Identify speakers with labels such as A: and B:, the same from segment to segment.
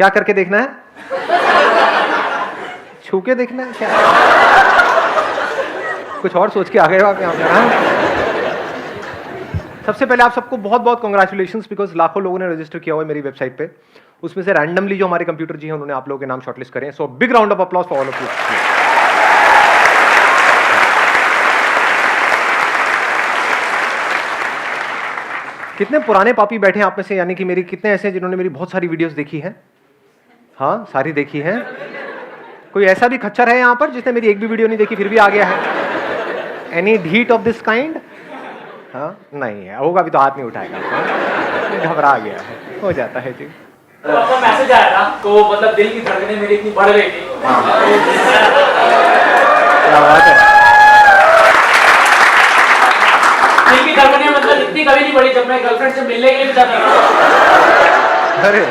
A: क्या करके देखना है? छू के देखना है क्या? कुछ और सोच के आ गए हो आप यहाँ पे? सबसे पहले आप सबको बहुत बहुत कॉन्ग्रेचुलेशंस, बिकॉज लाखों लोगों ने रजिस्टर किया हुआ है मेरी वेबसाइट पे। उसमें से रैंडमली जो हमारे कंप्यूटर जी हैं उन्होंने आप लोगों के नाम शॉर्टलिस्ट करे हैं। So big round of applause for all of you. कितने पुराने पापी बैठे हैं आप में से, यानी कि मेरी कितने ऐसे हैं जिन्होंने मेरी बहुत सारी वीडियोस देखी हैं? हाँ, सारी देखी हैं। कोई ऐसा भी खच्चर है यहाँ पर जिसने मेरी एक भी वीडियो नहीं देखी फिर भी आ गया है? Any deed of this kind? हाँ, नहीं है, होगा भी तो हाथ नहीं उठाएगा। घबरा गया है, हो जाता है जी।
B: तो आपका मैसेज आया था तो मतलब दिल की धड़कनें मेरी इतनी बढ़ गई थी।
A: क्या बात है।
B: दिल की धड़कनें मतलब इतनी कभी नहीं बढ़ी जब मैं गर्लफ्रेंड से मिलने के लिए भी जाता था।
A: अरे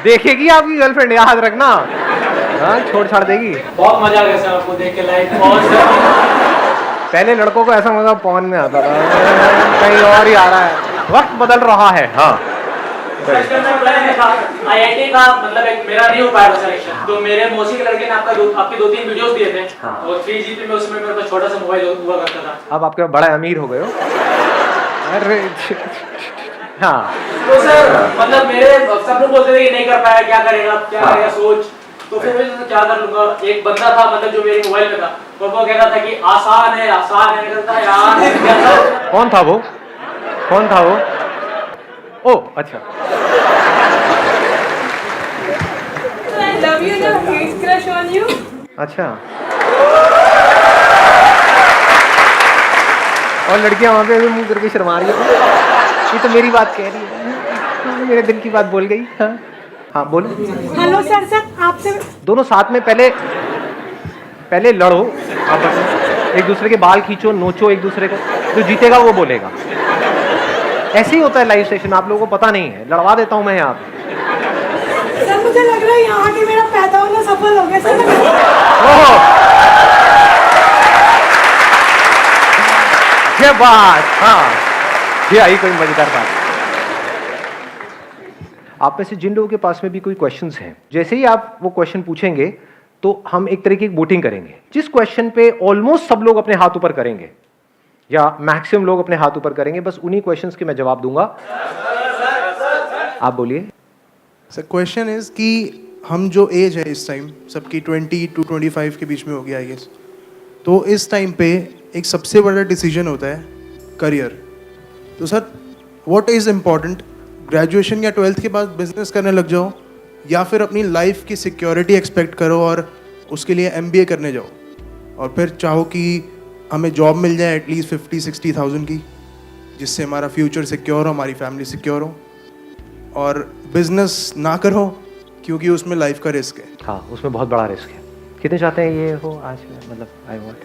A: देखेगी आपकी गर्लफ्रेंड, याद रखना। हाँ, छोड़ छाड़ देगी।
B: बहुत मजा आ गया सर आपको देख के लाइव।
A: पहले लड़कों को ऐसा मजा पवन में आता था, कहीं और ही आ रहा है, वक्त बदल रहा है। हाँ,
B: IIT का मतलब एक मेरा नहीं हो पाया सिलेक्शन, तो मेरे मौसी के लड़के ने आपके 2-3 वीडियोस दिए थे।
A: हाँ।
B: और 3GP में उसमें मेरे पास छोटा सा मोबाइल हुआ करता था।
A: अब आपके बड़ा अमीर हो गए हो। अरे हाँ,
B: तो सर मतलब मेरे सब लोग बोलते थे कि नहीं कर पाया, क्या करेगा सोच। तो फिर मैं क्या कर लूंगा। एक बंदा था मतलब जो मेरे मोबाइल में था, तो वो कहता था कि आसान है करता है यार।
A: कौन था वो? ओ अच्छा।
C: I love you ना, huge crush on you.
A: अच्छा, और लड़कियां वहां पे मुंह करके शर्मा रही है। ये तो मेरी बात कह रही है, मेरे दिल की बात बोल गई। हाँ हाँ, बोलो।
C: हेलो सर, आपसे
A: दोनों साथ में पहले लड़ो आपस में, एक दूसरे के बाल खींचो, नोचो एक दूसरे को, जो जीतेगा वो बोलेगा। ऐसे ही होता है लाइव सेशन, आप लोगों को पता नहीं है। लड़वा देता हूं मैं यहाँ पे।
C: सर मुझे लग रहा है यहाँ के मेरा पैदा होना सफल हो गया सर।
A: क्या बात। हाँ, ये आई कोई मजेदार बात। आप में से जिन लोगों के पास में भी कोई क्वेश्चंस हैं, जैसे ही आप वो क्वेश्चन पूछेंगे तो हम एक तरीके की वोटिंग करेंगे। जिस क्वेश्चन पे ऑलमोस्ट सब लोग अपने हाथ ऊपर करेंगे या मैक्सिमम लोग अपने हाथ ऊपर करेंगे, बस उन्हीं क्वेश्चंस के मैं जवाब दूंगा। आप बोलिए।
D: सर क्वेश्चन इज कि हम जो एज है इस टाइम सबकी 20 to 25 के बीच में होगी आई गेस, तो इस टाइम पे एक सबसे बड़ा डिसीजन होता है करियर। तो sir what is important, graduation या 12th के बाद बिजनेस करने लग जाओ, या फिर अपनी लाइफ की सिक्योरिटी एक्सपेक्ट करो और उसके लिए MBA करने जाओ, और फिर चाहो कि हमें जॉब मिल जाए एटलीस्ट 50-60,000 की, जिससे हमारा फ्यूचर सिक्योर हो, हमारी फैमिली सिक्योर हो, और बिजनेस ना करो क्योंकि उसमें लाइफ का रिस्क है।
A: हाँ, उसमें बहुत बड़ा रिस्क है। कितने चाहते हैं ये हो आज, मतलब आई वॉन्ट।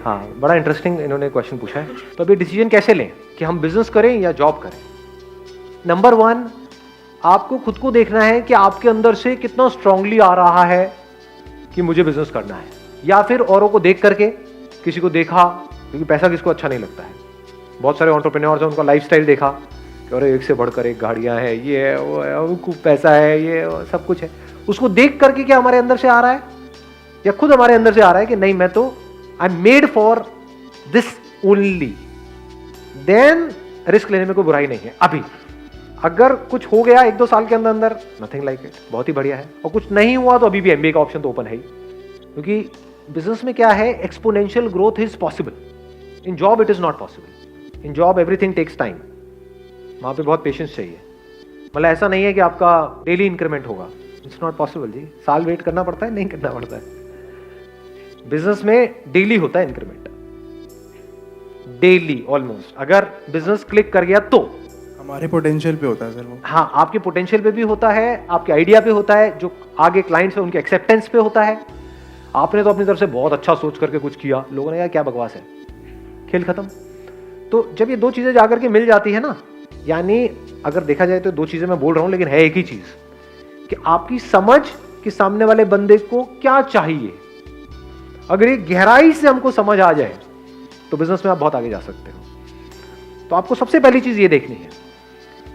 A: हाँ, बड़ा इंटरेस्टिंग इन्होंने क्वेश्चन पूछा है। तो अभी डिसीजन कैसे लें कि हम बिजनेस करें या जॉब करें? नंबर 1, आपको खुद को देखना है कि आपके अंदर से कितना स्ट्रांगली आ रहा है कि मुझे बिजनेस करना है, या फिर औरों को देख करके, किसी को देखा, क्योंकि पैसा किसको अच्छा नहीं लगता है। बहुत सारे एंटरप्रेन्योर्स हैं, उनका लाइफस्टाइल देखा कि अरे एक से बढ़कर एक गाड़ियां हैं, ये है वो है, उनको पैसा है, ये वो, सब कुछ है। उसको देख करके क्या हमारे अंदर से आ रहा है, या खुद हमारे अंदर से आ रहा है कि नहीं, मैं तो I am made for this only, then risk लेने में कोई बुराई नहीं है। अभी अगर कुछ हो गया 1-2 साल के अंदर अंदर, नथिंग लाइक इट, बहुत ही बढ़िया है। और कुछ नहीं हुआ तो अभी भी MBA का ऑप्शन तो ओपन है ही, क्योंकि बिजनेस में क्या है, exponential growth is possible. In job it is not possible. In job everything takes time, वहां पे बहुत पेशेंस चाहिए। मतलब ऐसा नहीं है कि आपका डेली इंक्रीमेंट होगा, इट्स नॉट पॉसिबल जी। साल वेट करना पड़ता है, नहीं करना पड़ता है। बिजनेस में डेली होता है इंक्रीमेंट, डेली ऑलमोस्ट। अगर बिजनेस क्लिक कर गया तो
D: हमारे पोटेंशियल पे होता है सर वो।
A: हाँ, आपके पोटेंशियल पे भी होता है, आपके आइडिया पे होता है, जो आगे क्लाइंट्स है उनके एक्सेप्टेंस पे होता है। आपने तो अपनी तरफ से बहुत अच्छा सोच करके कुछ किया, लोगों ने कहा क्या बकवास है, खेल खत्म। तो जब ये 2 चीजें जाकर के मिल जाती है ना, यानी अगर देखा जाए तो 2 चीजें मैं बोल रहा हूं, लेकिन है एक ही चीज, कि आपकी समझ कि सामने वाले बंदे को क्या चाहिए, अगर ये गहराई से हमको समझ आ जाए तो बिजनेस में आप बहुत आगे जा सकते हो। तो आपको सबसे पहली चीज ये देखनी है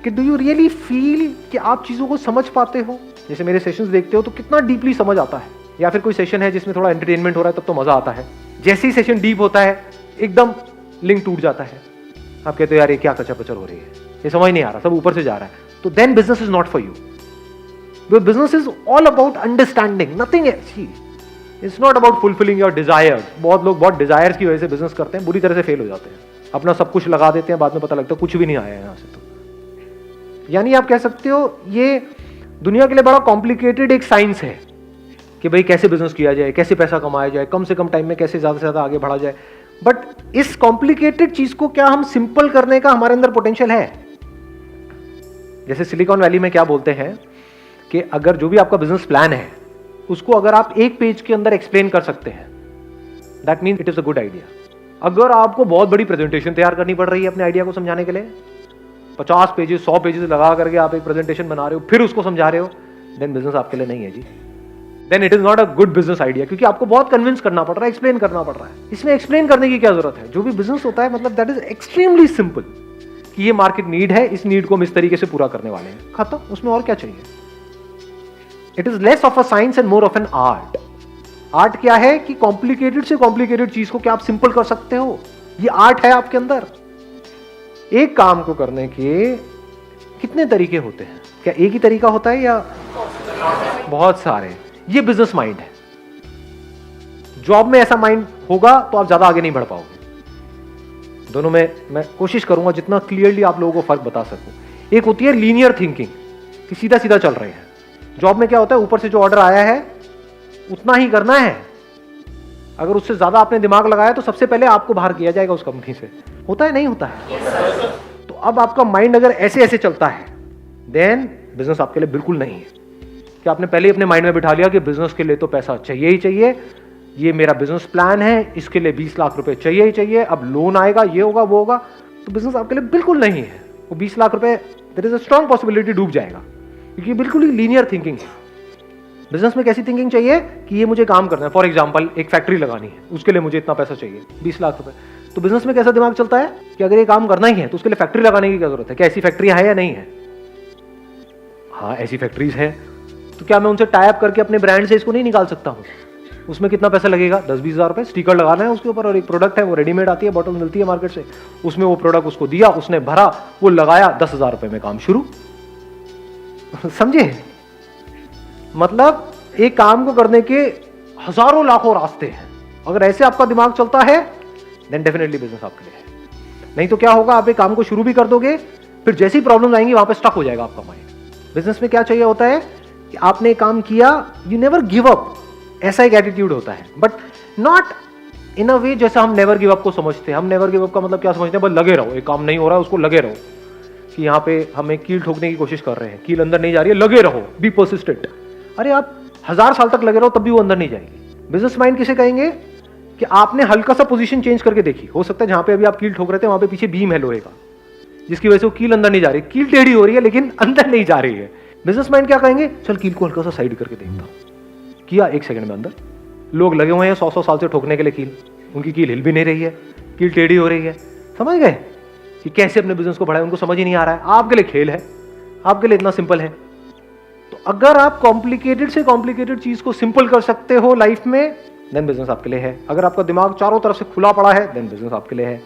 A: कि डू यू रियली फील कि आप चीज़ों को समझ पाते हो? जैसे मेरे सेशंस देखते हो तो कितना डीपली समझ आता है, या फिर कोई सेशन है जिसमें थोड़ा एंटरटेनमेंट हो रहा है तब तो मज़ा आता है, जैसे ही सेशन डीप होता है एकदम लिंक टूट जाता है, आप कहते हो यार ये क्या कचर पचर हो रही है, ये समझ नहीं आ रहा, सब ऊपर से जा रहा है, तो then business is not for you. Business is all about understanding, nothing else. It's not about fulfilling your desire. बहुत लोग बहुत डिजायर्स की वजह से बिजनेस करते हैं, बुरी तरह से फेल हो जाते हैं, अपना सब कुछ लगा देते हैं, बाद में पता लगता है कुछ भी नहीं आया यहाँ से। तो यानी आप कह सकते हो ये दुनिया के लिए बड़ा कॉम्प्लिकेटेड एक साइंस है कि भाई कैसे बिजनेस किया जाए, कैसे पैसा कमाया जाए, कम से कम टाइम में कैसे ज्यादा से ज्यादा आगे बढ़ा जाए। बट इस कॉम्प्लिकेटेड चीज को क्या हम सिंपल करने का हमारे अंदर पोटेंशियल है? जैसे सिलिकॉन वैली में क्या बोलते हैं कि अगर जो भी आपका बिजनेस प्लान है उसको अगर आप एक पेज के अंदर एक्सप्लेन कर सकते हैं, that means it is a good idea. अगर आपको बहुत बड़ी प्रेजेंटेशन तैयार करनी पड़ रही है अपने आइडिया को समझाने के लिए, 50 पेजेस 100 पेजेस लगा करके आप एक प्रेजेंटेशन बना रहे हो फिर उसको समझा रहे हो, देन बिजनेस आपके लिए नहीं है जी। Then it is not a good business idea, क्योंकि आपको बहुत कन्विंस करना पड़ रहा है, एक्सप्लेन करना पड़ रहा है। इसमें एक्सप्लेन करने की क्या जरूरत है? जो भी बिजनेस होता है मतलब दैट इज एक्सट्रीमली सिंपल कि ये मार्केट नीड है, इस नीड को हम इस तरीके से पूरा करने वाले हैं, खत्म। उसमें और क्या चाहिए? It is less of a science and more of an art. Art क्या है कि कॉम्प्लिकेटेड से कॉम्प्लिकेटेड चीज को क्या आप सिंपल कर सकते हो, ये आर्ट है आपके अंदर। एक काम को करने के कितने तरीके होते हैं? क्या एक ही तरीका होता है या बहुत सारे? ये बिजनेस माइंड है। जॉब में ऐसा माइंड होगा तो आप ज्यादा आगे नहीं बढ़ पाओगे। दोनों में मैं कोशिश करूंगा जितना क्लियरली आप लोगों को फर्क बता सकूं। एक होती है लीनियर थिंकिंग कि सीधा सीधा चल रहे हैं। जॉब में क्या होता है, ऊपर से जो ऑर्डर आया है उतना ही करना है। अगर उससे ज्यादा आपने दिमाग लगाया तो सबसे पहले आपको बाहर किया जाएगा उस कंपनी से। होता है नहीं होता है? तो अब आपका माइंड अगर ऐसे ऐसे चलता है देन बिजनेस आपके लिए बिल्कुल नहीं है। कि आपने पहले ही अपने माइंड में बिठा लिया कि बिजनेस के लिए तो पैसा चाहिए ही चाहिए, ये मेरा बिजनेस प्लान है, इसके लिए 20 लाख रुपए चाहिए ही चाहिए, अब लोन आएगा, ये होगा वो होगा, तो बिजनेस आपके लिए बिल्कुल नहीं है। वो 20 लाख रुपए there is a strong possibility डूब जाएगा, क्योंकि बिल्कुल ही लीनियर थिंकिंग है। बिजनेस में कैसी थिंकिंग चाहिए कि ये मुझे काम करना है। फॉर एग्जाम्पल एक फैक्ट्री लगानी है, उसके लिए मुझे इतना पैसा चाहिए, 20 लाख रुपए। तो बिजनेस में कैसा दिमाग चलता है कि अगर ये काम करना ही है तो उसके लिए फैक्ट्री लगाने की क्या जरूरत है? क्या ऐसी फैक्ट्रियां है या नहीं है? हाँ ऐसी फैक्ट्रीज है। तो क्या मैं उनसे टाई अप करके अपने ब्रांड से इसको नहीं निकाल सकता हूँ? उसमें कितना पैसा लगेगा? 10-20 हज़ार रुपए। स्टिकर लगाना है उसके ऊपर, और एक प्रोडक्ट है वो रेडीमेड आती है, बॉटल मिलती है मार्केट से, उसमें वो प्रोडक्ट उसको दिया, उसने भरा, वो लगाया, 10,000 रुपए में काम शुरू। समझे? मतलब एक काम को करने के हजारों लाखों रास्ते हैं। अगर ऐसे आपका दिमाग चलता है देन डेफिनेटली बिजनेस आपके लिए है। नहीं तो क्या होगा, आप एक काम को शुरू भी कर दोगे, फिर जैसी प्रॉब्लम आएंगी वहां पे स्टक हो जाएगा आपका माइंड। बिजनेस में क्या चाहिए होता है कि आपने काम किया, यू नेवर गिव अप, ऐसा एक एटीट्यूड होता है, बट नॉट इन अ वे जैसा हम नेवर गिव अप को समझते हैं। हम नेवर गिव अप का मतलब क्या समझते हैं? बस लगे रहो, एक काम नहीं हो रहा है उसको लगे रहो, कि यहाँ पे हमें कील ठोकने की कोशिश कर रहे हैं, कील अंदर नहीं जा रही है, लगे रहो, बी पर्सिस्टेंट। अरे आप 1000 साल तक लगे रहो तब भी वो अंदर नहीं जाएगी। बिजनेस माइंड किसे कहेंगे कि आपने हल्का सा पोजीशन चेंज करके देखी, हो सकता है जहां पे अभी आप कील ठोक रहे थे वहां पे पीछे बीम है लोहे का, जिसकी वजह से वो कील अंदर नहीं जा रही, कील टेढ़ी हो रही है लेकिन अंदर नहीं जा रही है। बिजनेस माइंड क्या कहेंगे? चल कील को हल्का सा साइड करके देखता हूं, किया 1 सेकंड में अंदर। लोग लगे हुए हैं 100-100 साल से ठोकने के लिए कील, उनकी कील हिल भी नहीं रही है, कील टेढ़ी हो रही है। समझ गए कि कैसे अपने बिजनेस को बढ़ाए? उनको समझ ही नहीं आ रहा है। आपके लिए खेल है, आपके लिए इतना सिंपल है। तो अगर आप कॉम्प्लिकेटेड से कॉम्प्लिकेटेड चीज को सिंपल कर सकते हो लाइफ में, देन बिजनेस आपके लिए है। अगर आपका दिमाग चारों तरफ से खुला पड़ा है, देन बिजनेस आपके लिए है।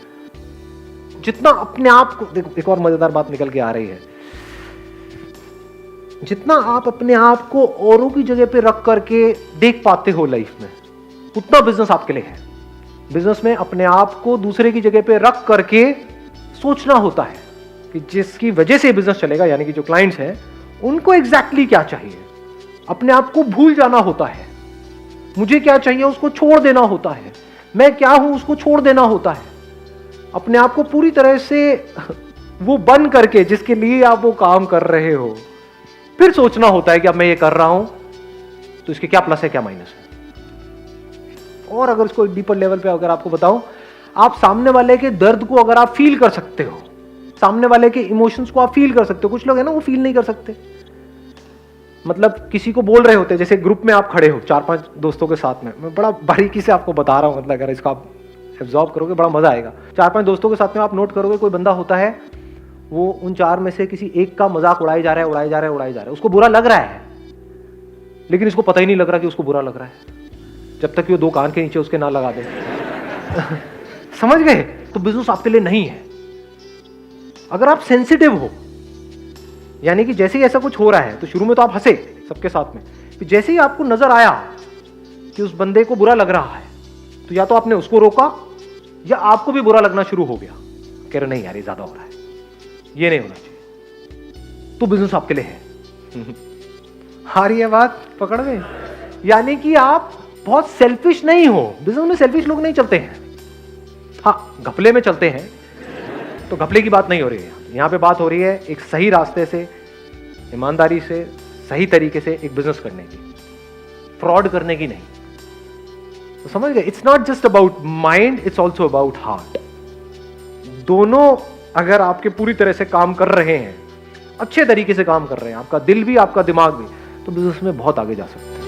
A: जितना अपने आप को, देखो एक और मजेदार बात निकल के आ रही है, जितना आप अपने आप को औरों की जगह पे रख करके देख पाते हो लाइफ में, उतना बिजनेस आपके लिए है। बिजनेस में अपने आप को दूसरे की जगह पे रख करके सोचना होता है कि जिसकी वजह से बिजनेस चलेगा, यानी कि जो क्लाइंट्स हैं उनको एग्जैक्टली क्या चाहिए। अपने आप को भूल जाना होता है, मुझे क्या चाहिए उसको छोड़ देना होता है, मैं क्या हूं उसको छोड़ देना होता है। अपने आप को पूरी तरह से वो बन करके जिसके लिए आप वो काम कर रहे हो, फिर सोचना होता है कि अब मैं ये कर रहा हूं तो इसके क्या प्लस है क्या माइनस है। और अगर इसको डीपर लेवल पे अगर आपको बताऊं, आप सामने वाले के दर्द को अगर आप फील कर सकते हो, सामने वाले के इमोशंस को आप फील कर सकते हो। कुछ लोग है ना वो फील नहीं कर सकते, मतलब किसी को बोल रहे होते हैं, जैसे ग्रुप में आप खड़े हो 4-5 दोस्तों के साथ में, मैं बड़ा बारीकी से आपको बता रहा हूं, मतलब अगर इसको आप एब्जॉर्ब करोगे बड़ा मजा आएगा। 4-5 दोस्तों के साथ में आप नोट करोगे, कोई बंदा होता है वो उन 4 में से किसी एक का मजाक उड़ाई जा रहा है, उसको बुरा लग रहा है, लेकिन इसको पता ही नहीं लग रहा कि उसको बुरा लग रहा है, जब तक कि वो 2 कान के नीचे उसके ना लगा दे। समझ गए? तो बिजनेस आपके लिए नहीं है। अगर आप सेंसिटिव हो, यानी कि जैसे ही ऐसा कुछ हो रहा है तो शुरू में तो आप हंसे सबके साथ में, फिर जैसे ही आपको नजर आया कि उस बंदे को बुरा लग रहा है, तो या तो आपने उसको रोका या आपको भी बुरा लगना शुरू हो गया, कह रहे नहीं यार ये ज्यादा हो रहा है, ये नहीं होना चाहिए, तो बिजनेस आपके लिए है। आ रही है बात पकड़ में? यानी कि आप बहुत सेल्फिश नहीं हो। बिजनेस में सेल्फिश लोग नहीं चलते हैं, हाँ घपले में चलते हैं, तो घपले की बात नहीं हो रही है यहाँ पे। बात हो रही है एक सही रास्ते से, ईमानदारी से, सही तरीके से एक बिजनेस करने की, फ्रॉड करने की नहीं। तो समझ गए? It's not just about mind, it's also about heart. दोनों अगर आपके पूरी तरह से काम कर रहे हैं, अच्छे तरीके से काम कर रहे हैं, आपका दिल भी आपका दिमाग भी, तो बिजनेस में बहुत आगे जा सकते हैं।